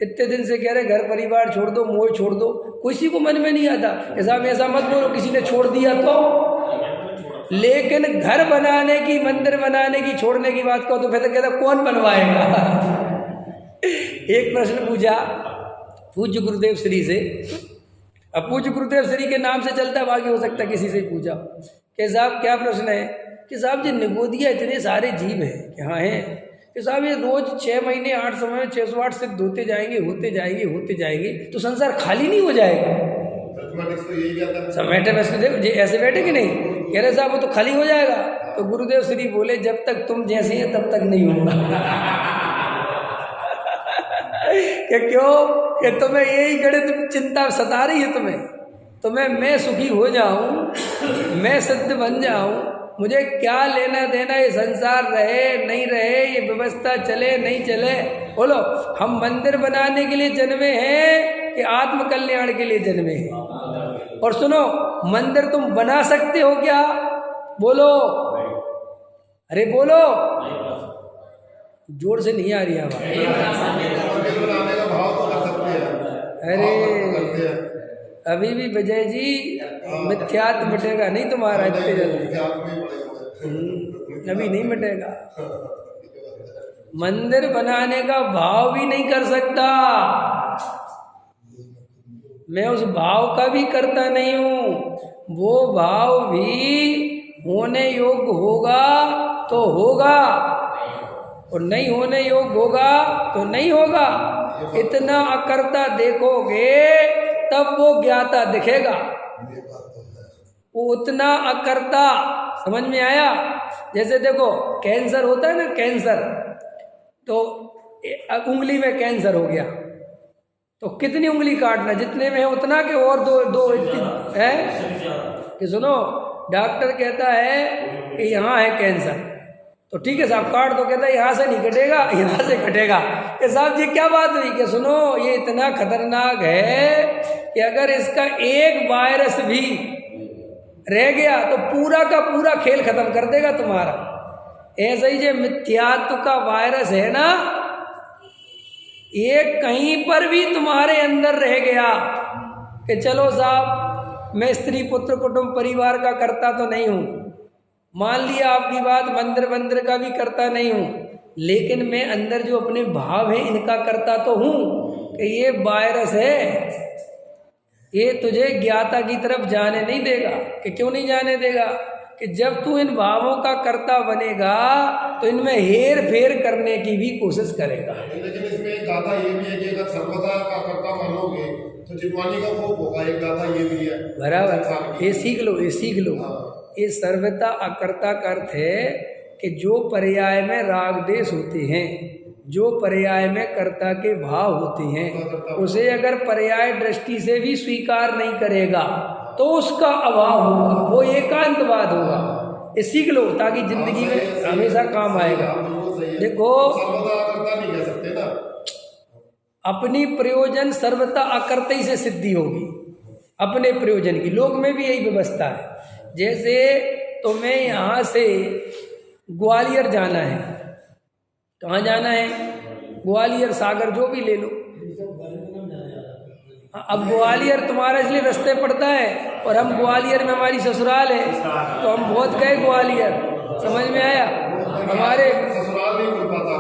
इतने दिन से कह रहे घर परिवार छोड़ दो, मोह छोड़ दो, किसी को मन में नहीं आता कि साहब ऐसा मत बोलो, किसी ने छोड़ दिया तो। लेकिन घर बनाने की, मंदिर बनाने की, छोड़ने की बात कहो तो फिर कहता कौन बनवाएगा। एक प्रश्न पूछा पूज्य गुरुदेव श्री से। अब पूज्य गुरुदेव श्री के नाम से चलता, बाकी हो सकता है किसी से पूछा कि साहब क्या प्रश्न है? कि साहब जी निगोदिया इतने सारे जीव हैं। कि हाँ हैं। कि साहब ये रोज 6 महीने 8 समय 608 सिद्ध होते जाएंगे तो संसार खाली नहीं हो जाएगा? सब बैठे देखो ऐसे बैठे कि नहीं? कह रहे साहब वो तो खाली हो जाएगा। तो गुरुदेव श्री बोले जब तक तुम जैसे हैं तब तक नहीं होगा। कि क्यों? कि तुम्हें यही गणित चिंता सता रही है तुम्हें मैं सुखी हो जाऊं, मैं सिद्ध बन जाऊं, मुझे क्या लेना देना ये संसार रहे नहीं रहे, ये व्यवस्था चले नहीं चले। बोलो, हम मंदिर बनाने के लिए जन्मे हैं कि आत्म कल्याण के लिए जन्मे हैं? और सुनो, मंदिर तुम बना सकते हो क्या? बोलो, अरे बोलो, जोर से नहीं आ रही आवाज। अरे अभी भी विजय जी मिथ्यात्व मिटेगा नहीं तुम्हारा इतने जल्दी, अभी नहीं मिटेगा। मंदिर बनाने का भाव भी नहीं कर सकता, मैं उस भाव का भी करता नहीं हूँ। वो भाव भी होने योग्य होगा तो होगा और नहीं होने योग्य होगा तो नहीं होगा। इतना अकर्ता देखोगे तब वो ज्ञाता दिखेगा। वो उतना अकर्ता, समझ में आया? जैसे देखो कैंसर होता है ना, कैंसर तो अब उंगली में कैंसर हो गया तो कितनी उंगली काटना, जितने में है उतना के और दो दो है कि सुनो डॉक्टर कहता है कि यहाँ है कैंसर, तो ठीक है साहब काट दो, कहता है यहाँ से नहीं कटेगा यहाँ से कटेगा। कि साहब जी क्या बात हुई? कि सुनो ये इतना खतरनाक है कि अगर इसका एक वायरस भी रह गया तो पूरा का पूरा खेल खत्म कर देगा तुम्हारा। ऐसा ही जो मिथ्यात्व का वायरस है ना, ये कहीं पर भी तुम्हारे अंदर रह गया कि चलो साहब मैं स्त्री पुत्र कुटुंब परिवार का करता तो नहीं हूँ, मान लिया आपकी बात मंदिर वंदिर का भी करता नहीं हूँ, लेकिन मैं अंदर जो अपने भाव है इनका करता तो हूँ। कि ये वायरस है, ये तुझे ज्ञाता की तरफ जाने नहीं देगा। कि क्यों नहीं जाने देगा? कि जब तू इन भावों का कर्ता बनेगा तो इनमें हेर फेर करने की भी कोशिश करेगा। लेकिन इसमें एक गाथा ये भी है कि अगर सर्वदा का कर्ता मानोगे तो जितवानी का कोप होगा, एक गाथा ये भी है बराबर। ये सीख लो, ये सीख लो। ये सर्वता अकर्ता का अर्थ है कि जो पर्याय में राग देश होते हैं, जो पर्याय में कर्ता के भाव होते हैं, उसे अगर पर्याय दृष्टि से भी स्वीकार नहीं करेगा तो उसका अभाव होगा, वो एकांतवाद होगा। ये सीख लो ताकि जिंदगी में हमेशा काम आएगा। देखो नहीं कह सकते ना, अपनी प्रयोजन सर्वता अकर्तई से सिद्धि होगी अपने प्रयोजन की। लोक में भी यही व्यवस्था है। जैसे तुम्हें यहाँ से ग्वालियर जाना है, कहाँ जाना है? ग्वालियर सागर जो भी ले लो। अब ग्वालियर तुम्हारा इसलिए रास्ते पड़ता है और हम ग्वालियर में हमारी ससुराल है तो हम बहुत गए ग्वालियर, समझ में आया? हमारे ससुराल नहीं बोल पाता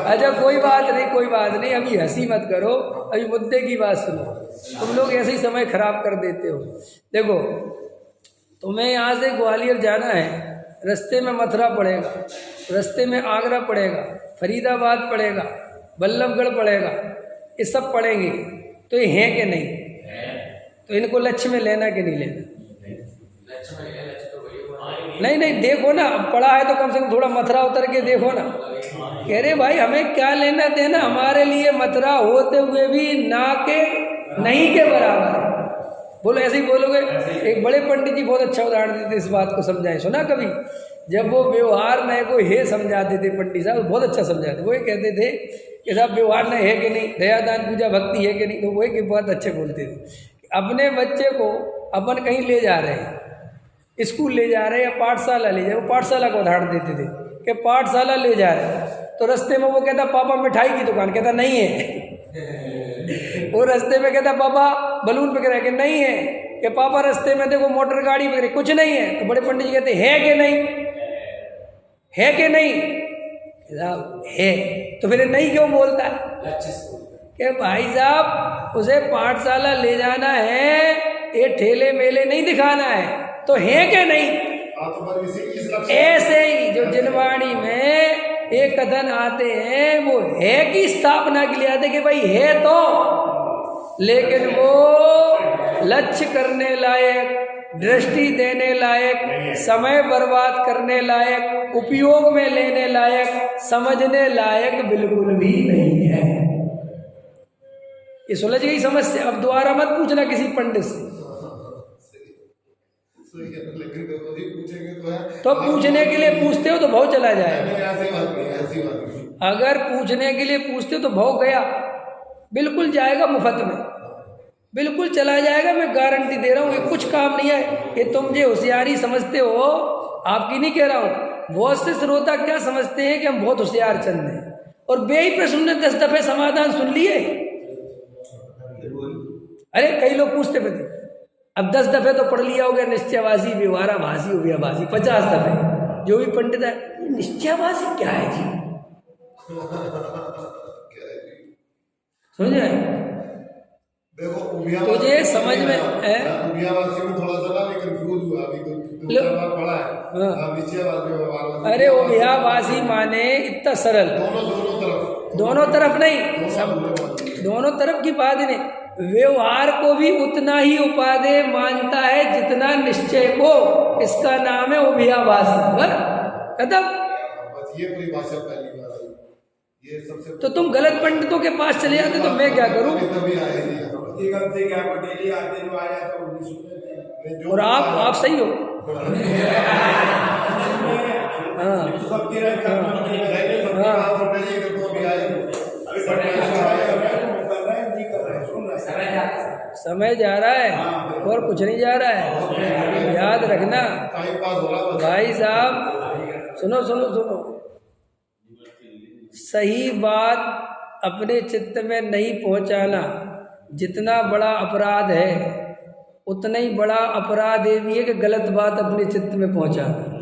अच्छा कोई बात नहीं, कोई बात नहीं, अभी हंसी मत करो, अभी मुद्दे की बात सुनो। तुम लोग ऐसे ही समय खराब कर देते हो। देखो तुम्हें यहाँ से ग्वालियर जाना है, रास्ते में मथुरा पड़ेगा, रास्ते में आगरा पड़ेगा, फरीदाबाद पड़ेगा, बल्लभगढ़ पड़ेगा, ये सब पड़ेंगे। तो ये हैं कि नहीं? तो इनको लक्ष्य में लेना कि नहीं लेना? नहीं देखो ना, अब पढ़ा है तो कम से कम थोड़ा मथुरा उतर के देखो ना। कह रहे भाई हमें क्या लेना देना, हमारे लिए मथुरा होते हुए भी ना के नहीं के बराबर है। बोलो ऐसे ही बोलोगे। एक बड़े पंडित जी बहुत अच्छा उदाहरण देते इस बात को समझाएं, सुना कभी? जब वो व्यवहार नए को हे समझाते थे पंडित साहब, बहुत अच्छा समझाते। वो ये कहते थे कि साहब व्यवहार नए है कि नहीं, दया दान पूजा भक्ति है कि नहीं, तो वो एक बहुत अच्छे बोलते थे। अपने बच्चे को अपन कहीं ले जा रहे हैं, स्कूल ले जा रहे हैं या पाठशाला ले जा रहे, वो पाठशाला का उदाहरण देते थे कि पाठशाला ले जा रहे हैं तो रास्ते में वो कहता पापा मिठाई की दुकान, कहता नहीं है। वो रास्ते में कहता पापा बलून पे कह कि नहीं है। कि पापा रास्ते में देखो मोटर गाड़ी पे कुछ नहीं है। तो बड़े पंडित जी कहते है कि नहीं, है कि नहीं? है। तो फिर नहीं क्यों बोलता है? कि भाई साहब उसे पाठशाला ले जाना है, ये ठेले मेले नहीं दिखाना है, तो है कि नहीं? ऐसे ही जो जिनवाणी में एक कथन आते हैं वो है की स्थापना के लिए आते कि भाई है तो, लेकिन वो लक्ष्य करने लायक, दृष्टि देने लायक, समय बर्बाद करने लायक, उपयोग में लेने लायक, समझने लायक बिल्कुल भी नहीं है। ये सुलझ गई समस्या। अब दोबारा मत पूछना किसी पंडित से। तो पूछने के लिए पूछते हो तो भाव चला जाएगा। अगर पूछने के लिए पूछते हो तो भाव गया, बिल्कुल जाएगा मुफ्त में, बिल्कुल चला जाएगा। मैं गारंटी दे रहा हूँ, ये कुछ काम नहीं है। ये तुम जो होशियारी समझते हो, आपकी नहीं कह रहा हूँ, बहुत से श्रोता क्या समझते हैं कि हम बहुत होशियार चंद हैं, और बेही प्रश्न ने 10 दफे समाधान सुन लिए। अरे कई लोग पूछते थे, अब 10 दफे तो पढ़ लिया हो गया, निश्चयवासी व्यवहाराभासी हो गया भासी 50 दफे। जो भी पंडित है, निश्चयवासी क्या है जी? समझ में? तुझे समझ में है? अरे उभयावासी माने इतना सरल, दोनों तरफ नहीं, सब दोनों तरफ की बात नहीं। व्यवहार को भी उतना ही उपादेय मानता है जितना निश्चय को। इसका नाम है उभयावासी। खत्म। ये परिभाषा पहली बार आई, ये सबसे तो तुम गलत पंडितों के पास चले जाते तो मैं क्या करूं? तभी आए नहीं यहाँ। हकीकत से क्या पटेली आते जो आया तो उन्हीं सुनते हैं। जो और आप सही हो। हाँ सबकी राय का समय जा रहा है और कुछ नहीं जा रहा है, याद रखना टाइम पास हो रहा है। भाई साहब। सुनो सुनो सुनो, सही बात अपने चित्त में नहीं पहुंचाना जितना बड़ा अपराध है, उतना ही बड़ा अपराध ये भी है कि गलत बात अपने चित्त में पहुंचाना।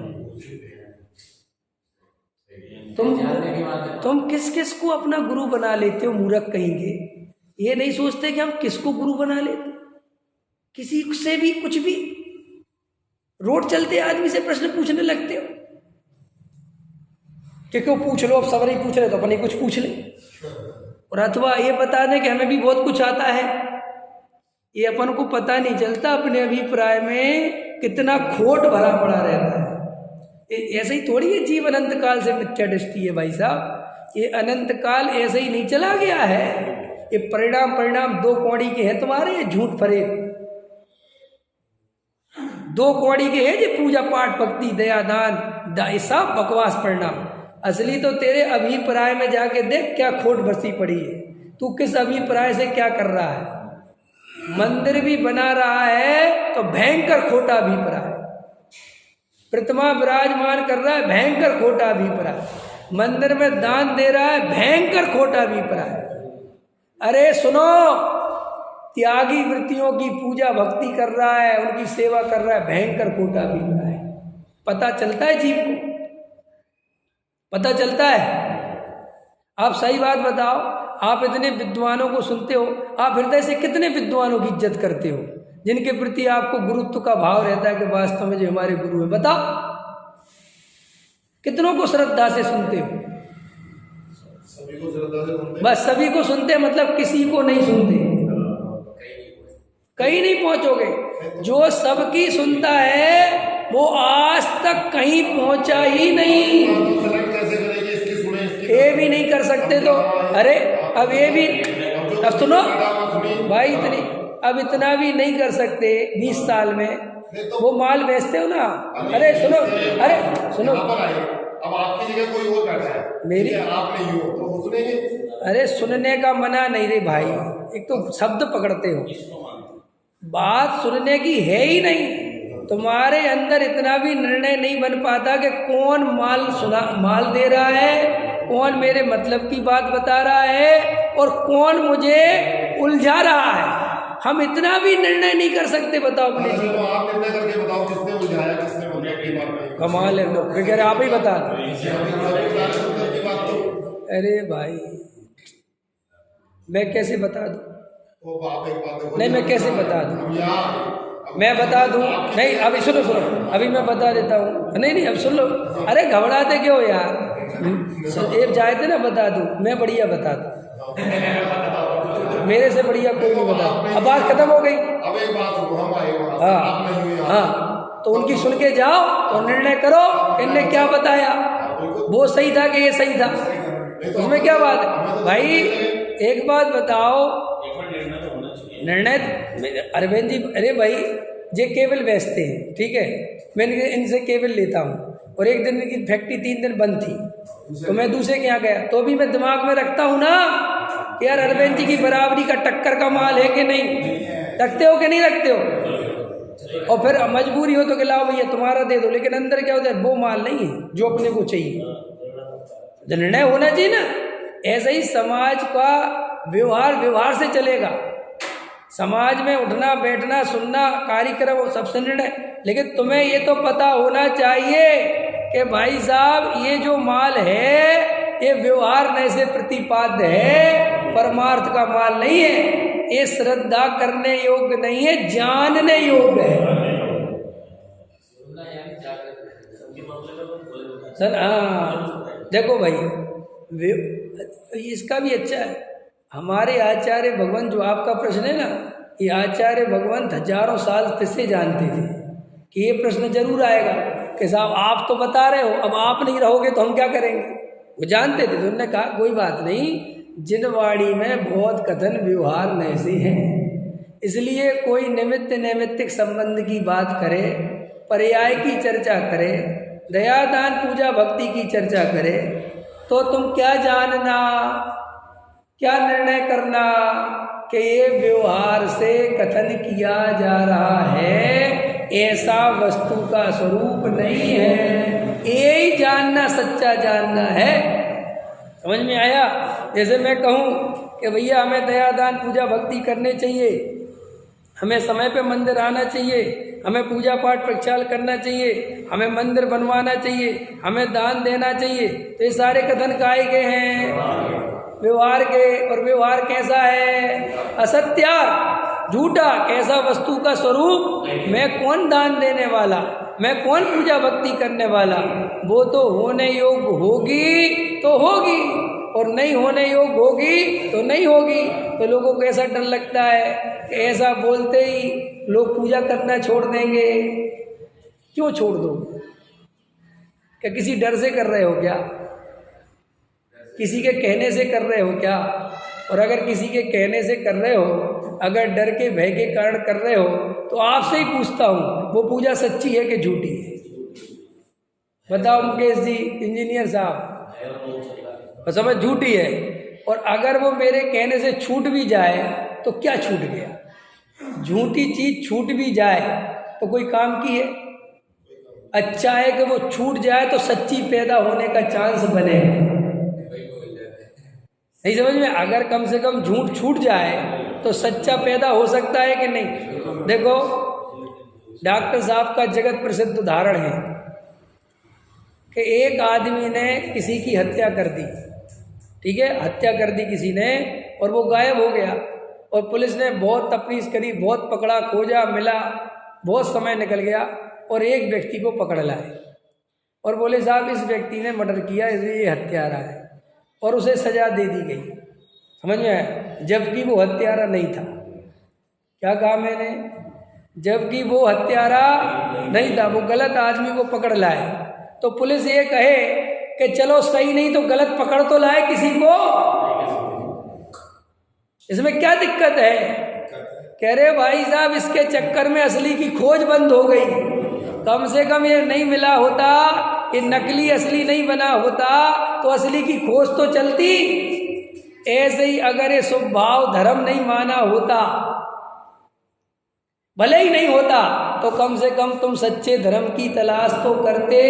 तुम किस किस को अपना गुरु बना लेते हो, मूर्ख कहेंगे। ये नहीं सोचते कि हम किसको गुरु बना लेते, किसी से भी कुछ भी। रोड चलते आदमी से प्रश्न पूछने लगते हो कि क्यों पूछ लो, अब सब नहीं पूछ रहे तो अपने कुछ पूछ ले। और अथवा ये बता दें कि हमें भी बहुत कुछ आता है, ये अपन को पता नहीं चलता अपने अभिप्राय में कितना खोट भरा पड़ा रहता है। ऐसे ही थोड़ी है जीवन अनंत काल से मिथ्या दृष्टि है भाई साहब। ये अनंत काल ऐसे ही नहीं चला गया है। ये परिणाम दो कौड़ी के हैं तुम्हारे, झूठ फरे दो कौड़ी के हैं। ये पूजा पाठ भक्ति दया दान सब बकवास परिणाम। असली तो तेरे अभिप्राय में जाके देख क्या खोट बरसी पड़ी है। तू किस अभिप्राय से क्या कर रहा है। मंदिर भी बना रहा है तो भयंकर खोटा अभिप्राय, प्रतिमा विराजमान कर रहा है भयंकर खोटा अभिप्राय, मंदिर में दान दे रहा है भयंकर खोटा अभिप्राय। अरे सुनो, त्यागी वृत्तियों की पूजा भक्ति कर रहा है, उनकी सेवा कर रहा है भयंकर खोटा अभिप्राय। पता चलता है जीव को, पता चलता है। आप सही बात बताओ, आप इतने विद्वानों को सुनते हो, आप हृदय से कितने विद्वानों की इज्जत करते हो जिनके प्रति आपको गुरुत्व का भाव रहता है कि वास्तव में जो हमारे गुरु हैं। बताओ कितनों को श्रद्धा से सुनते हो? सभी को श्रद्धा से सुनते। बस सभी को सुनते मतलब किसी को नहीं सुनते, कहीं नहीं पहुंचोगे। जो सबकी सुनता है वो आज तक कहीं पहुंचा ही नहीं। कैसे करेंगे, इसकी सुने इसकी ये भी नहीं कर सकते तो अरे अब ये भी, अब सुनो भाई, अब इतना भी नहीं कर सकते 20 साल में। वो माल बेचते हो ना, अरे सुनो, अरे सुनो, अब आपकी जगह कोई और बैठा है, मेरी आप नहीं हो तो सुनेंगे। अरे सुनने का मना नहीं रे भाई, एक तो शब्द पकड़ते हो, बात सुनने की है ही नहीं। तुम्हारे अंदर इतना भी निर्णय नहीं बन पाता कि कौन माल दे रहा है, कौन मेरे मतलब की बात बता रहा है और कौन मुझे उलझा रहा है। हम इतना भी निर्णय नहीं कर सकते। बताओ अपने जी, तो आप निर्णय करके बताओ किसने उलझाया किसने मतलब की बात नहीं। कमाल है लोग, फिर आप ही बता दो। अरे भाई मैं कैसे बता दूं? नहीं मैं कैसे बता दूं? मैं बता दूं? नहीं अभी सुनो, अभी मैं बता देता हूँ। नहीं अब सुन लो, अरे घबराते क्यों यार, एक जाए थे ना बता दूं, मैं बढ़िया बता दूं, मेरे से बढ़िया कोई नहीं बता। अब बात खत्म हो गई। अब एक बात हम आए हाँ, तो उनकी सुन के जाओ तो निर्णय करो इनने क्या बताया, वो सही था कि ये सही था, उसमें क्या बात है भाई। एक बात बताओ, निर्णय अरविंद जी, अरे भाई ये केबल बेचते हैं, ठीक है, मैं इनसे केबल लेता हूँ और एक दिन की फैक्ट्री 3 दिन बंद थी तो मैं दूसरे के यहाँ गया, तो भी मैं दिमाग में रखता हूँ ना कि यार अरविंद जी की बराबरी का टक्कर का माल है कि नहीं, रखते हो कि नहीं रखते हो। और फिर मजबूरी हो तो कि लाओ भैया तुम्हारा दे दो, लेकिन अंदर क्या होता है, वो माल नहीं है जो अपने को चाहिए। निर्णय होना चाहिए ना। ऐसे ही समाज का व्यवहार से चलेगा। समाज में उठना बैठना सुनना कार्यक्रम सबसे निर्णय, लेकिन तुम्हें ये तो पता होना चाहिए कि भाई साहब ये जो माल है ये व्यवहार नहीं से प्रतिपाद्य है, परमार्थ का माल नहीं है, ये श्रद्धा करने योग्य नहीं है, जानने योग्य है। हाँ देखो भाई इसका भी अच्छा है। हमारे आचार्य भगवान, जो आपका प्रश्न है ना, ये आचार्य भगवान हजारों साल से जानते थे कि ये प्रश्न जरूर आएगा। कि साहब आप तो बता रहे हो, अब आप नहीं रहोगे तो हम क्या करेंगे। वो जानते थे, तो उन्होंने कहा कोई बात नहीं, जिन वाणी में बहुत कथन व्यवहार नैसे हैं, इसलिए कोई निमित्त नैमित्तिक संबंध की बात करे, पर्याय की चर्चा करे, दया दान पूजा भक्ति की चर्चा करे, तो तुम क्या जानना, क्या निर्णय करना कि ये व्यवहार से कथन किया जा रहा है, ऐसा वस्तु का स्वरूप नहीं है। यही जानना सच्चा जानना है। समझ में आया। जैसे मैं कहूँ कि भैया हमें दया दान पूजा भक्ति करने चाहिए, हमें समय पे मंदिर आना चाहिए, हमें पूजा पाठ प्रक्षाल करना चाहिए, हमें मंदिर बनवाना चाहिए, हमें दान देना चाहिए, तो ये सारे कथन काहे के हैं, व्यवहार के। और व्यवहार कैसा है, असत्यार, झूठा। कैसा वस्तु का स्वरूप, मैं कौन दान देने वाला, मैं कौन पूजा भक्ति करने वाला, वो तो होने योग्य होगी तो होगी और नहीं होने योग्य होगी तो नहीं होगी। तो लोगों को ऐसा डर लगता है कि ऐसा बोलते ही लोग पूजा करना छोड़ देंगे। क्यों छोड़ दोगे, क्या किसी डर से कर रहे हो क्या, किसी के कहने से कर रहे हो क्या। और अगर किसी के कहने से कर रहे हो, अगर डर के भय के कारण कर रहे हो, तो आपसे ही पूछता हूँ वो पूजा सच्ची है कि झूठी है। बताओ मुकेश जी, इंजीनियर साहब, और समझ झूठी है। और अगर वो मेरे कहने से छूट भी जाए तो क्या छूट गया। झूठी चीज छूट भी जाए तो कोई काम की है। अच्छा है कि वो छूट जाए तो सच्ची पैदा होने का चांस बनेगा। नहीं समझ में। अगर कम से कम झूठ छूट जाए तो सच्चा पैदा हो सकता है कि नहीं। देखो डॉक्टर साहब का जगत प्रसिद्ध उदाहरण है कि एक आदमी ने किसी की हत्या कर दी, ठीक है, हत्या कर दी किसी ने, और वो गायब हो गया। और पुलिस ने बहुत तफ्तीश करी, बहुत पकड़ा, खोजा, मिला, बहुत समय निकल गया और एक व्यक्ति को पकड़ लाए और बोले साहब इस व्यक्ति ने मर्डर किया, इसलिए ये हत्यारा है, और उसे सजा दे दी गई। समझ में आया। जबकि वो हत्यारा नहीं था। क्या कहा मैंने, जबकि वो हत्यारा नहीं था, वो गलत आदमी को पकड़ लाए। तो पुलिस ये कहे कि चलो सही नहीं तो गलत पकड़ तो लाए किसी को, इसमें क्या दिक्कत है। कह रहे भाई साहब इसके चक्कर में असली की खोज बंद हो गई। कम से कम ये नहीं मिला होता, ये नकली असली नहीं बना होता तो असली की खोज तो चलती। ऐसे ही अगर ये शुभ भाव धर्म नहीं माना होता, भले ही नहीं होता, तो कम से कम तुम सच्चे धर्म की तलाश तो करते।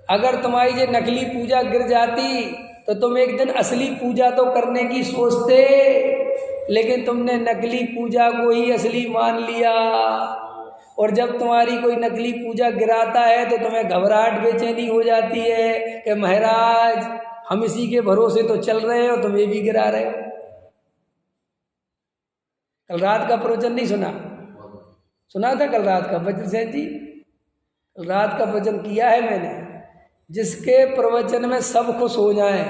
अगर तुम्हारी ये नकली पूजा गिर जाती तो तुम एक दिन असली पूजा तो करने की सोचते, लेकिन तुमने नकली पूजा को ही असली मान लिया। और जब तुम्हारी कोई नकली पूजा गिराता है तो तुम्हें घबराहट बेचैनी हो जाती है कि महाराज हम इसी के भरोसे तो चल रहे हो, तुम ये भी गिरा रहे हो। कल रात का प्रवचन नहीं सुना, सुना था कल रात का वचन सेन जी, कल रात का प्रवचन किया है मैंने। जिसके प्रवचन में सब खुश हो जाएं,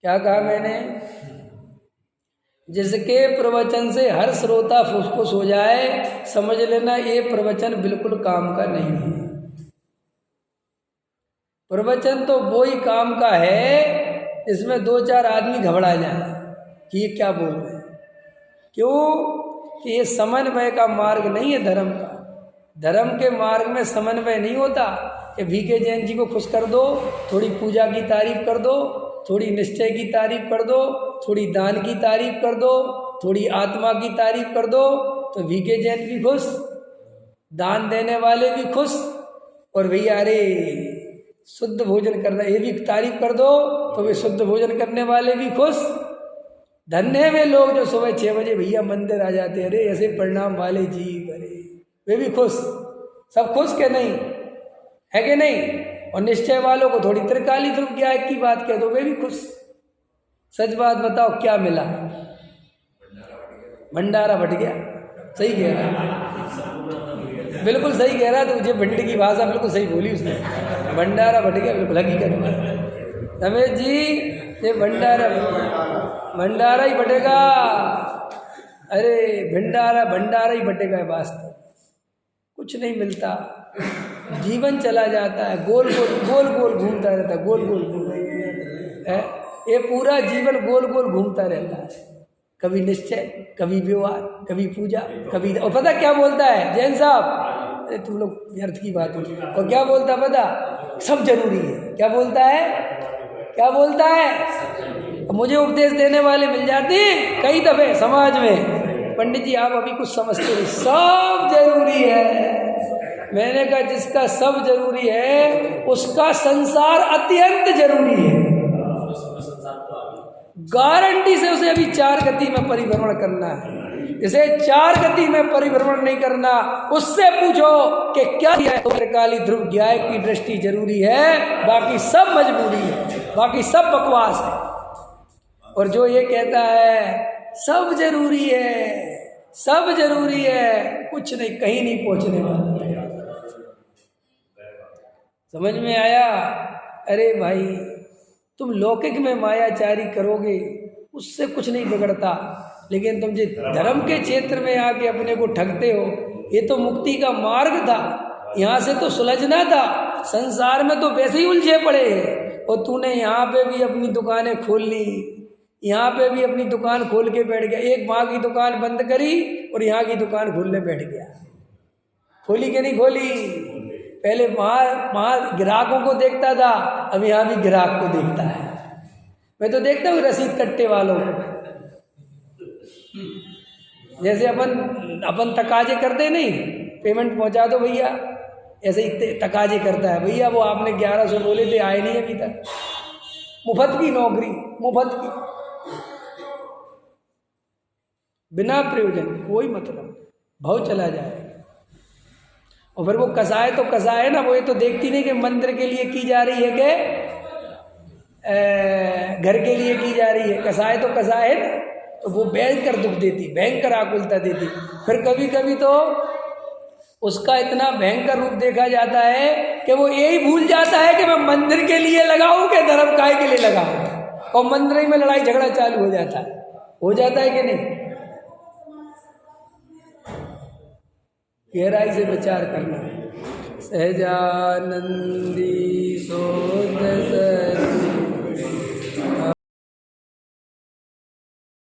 क्या कहा मैंने, जिसके प्रवचन से हर श्रोता खुश हो जाए, समझ लेना ये प्रवचन बिल्कुल काम का नहीं है। प्रवचन तो वो ही काम का है जिसमें दो चार आदमी घबरा जाए कि ये क्या बोल रहे हैं। क्यों कि ये समन्वय का मार्ग नहीं है धर्म का। धर्म के मार्ग में समन्वय नहीं होता कि वीके जैन जी को खुश कर दो, थोड़ी पूजा की तारीफ कर दो, थोड़ी निश्चय की तारीफ कर दो, थोड़ी दान की तारीफ कर दो, थोड़ी आत्मा की तारीफ कर दो, तो वीके जैन भी खुश, दान देने वाले भी खुश, और भैया अरे शुद्ध भोजन करना ये भी तारीफ कर दो तो वे शुद्ध भोजन करने वाले भी खुश। धन्य है वे लोग जो सुबह 6 बजे भैया मंदिर आ जाते हैं, अरे ऐसे परिणाम वाले जीव, अरे वे भी खुश। सब खुश के नहीं है कि नहीं। और निश्चय वालों को थोड़ी त्रिकाली ध्रुव क्या की बात कह दो, वे भी खुश। सच बात बताओ क्या मिला, भंडारा बट गया। सही कह रहा, बिल्कुल सही कह रहा। तो मुझे भिंड की भाषा बिल्कुल सही बोली उसने, भंडारा बट गया, बिल्कुल हकीकत में। रमेश जी ये भंडारा ही बटेगा, अरे भंडारा ही बटेगा वास्तव। कुछ नहीं मिलता, जीवन चला जाता है, गोल गोल घूमता रहता है, गोल गोल है। ये पूरा जीवन गोल गोल घूमता रहता है, कभी निश्चय, कभी व्यवहार, कभी पूजा, कभी। और पता क्या बोलता है जैन साहब, अरे तुम लोग व्यर्थ की बात होती। और क्या बोलता पता, सब जरूरी है। क्या बोलता है, क्या बोलता है? मुझे उपदेश देने वाले मिल जाते हैं कई दफे समाज में, पंडित जी आप अभी कुछ समझते नहीं, सब जरूरी है। मैंने कहा जिसका सब जरूरी है उसका संसार अत्यंत जरूरी है। गारंटी से उसे अभी 4 गति में परिभ्रमण करना है। इसे 4 गति में परिभ्रमण नहीं करना, उससे पूछो कि क्या है तो काली ध्रुव ज्ञाय की दृष्टि जरूरी है, बाकी सब मजबूरी है, बाकी सब बकवास है। और जो ये कहता है सब जरूरी है, सब जरूरी है, कुछ नहीं, कहीं नहीं पहुंचने वाला। समझ में आया? अरे भाई तुम लौकिक में मायाचारी करोगे उससे कुछ नहीं बिगड़ता, लेकिन तुम जो धर्म के क्षेत्र में आके अपने को ठगते हो, ये तो मुक्ति का मार्ग था, यहाँ से तो सुलझना था, संसार में तो वैसे ही उलझे पड़े हैं। और तूने यहाँ पे भी अपनी दुकानें खोल ली, यहाँ पे भी अपनी दुकान खोल के बैठ गया, एक वहाँ की दुकान बंद करी और यहाँ की दुकान खोलने बैठ गया। खोली कि नहीं खोली? पहले वहाँ ग्राहकों को देखता था, अब यहाँ भी ग्राहक को देखता है। मैं तो देखता हूँ रसीद कट्टे वालों को, जैसे अपन तकाजे करते नहीं, पेमेंट पहुँचा दो भैया, ऐसे ही तकाजे करता है, भैया वो आपने 1100 बोले थे आए नहीं अभी तक। मुफ्त की नौकरी, मुफ्त की, बिना प्रयोजन, कोई मतलब, भाव चला जाए। और फिर वो कसाय तो कसाय ना, वो ये तो देखती नहीं कि मंदिर के लिए की जा रही है कि घर के लिए की जा रही है। कसाय तो कसाय है ना, तो वो भयंकर दुख देती, भयंकर आकुलता देती। फिर कभी कभी तो उसका इतना भयंकर रूप देखा जाता है कि वो यही भूल जाता है कि मैं मंदिर के लिए लगाऊं कि धर्म काय के लिए लगाऊं, और मंदिर ही में लड़ाई झगड़ा चालू हो जाता है कि नहीं? गहराई से विचार करना। सहजानंदी सोद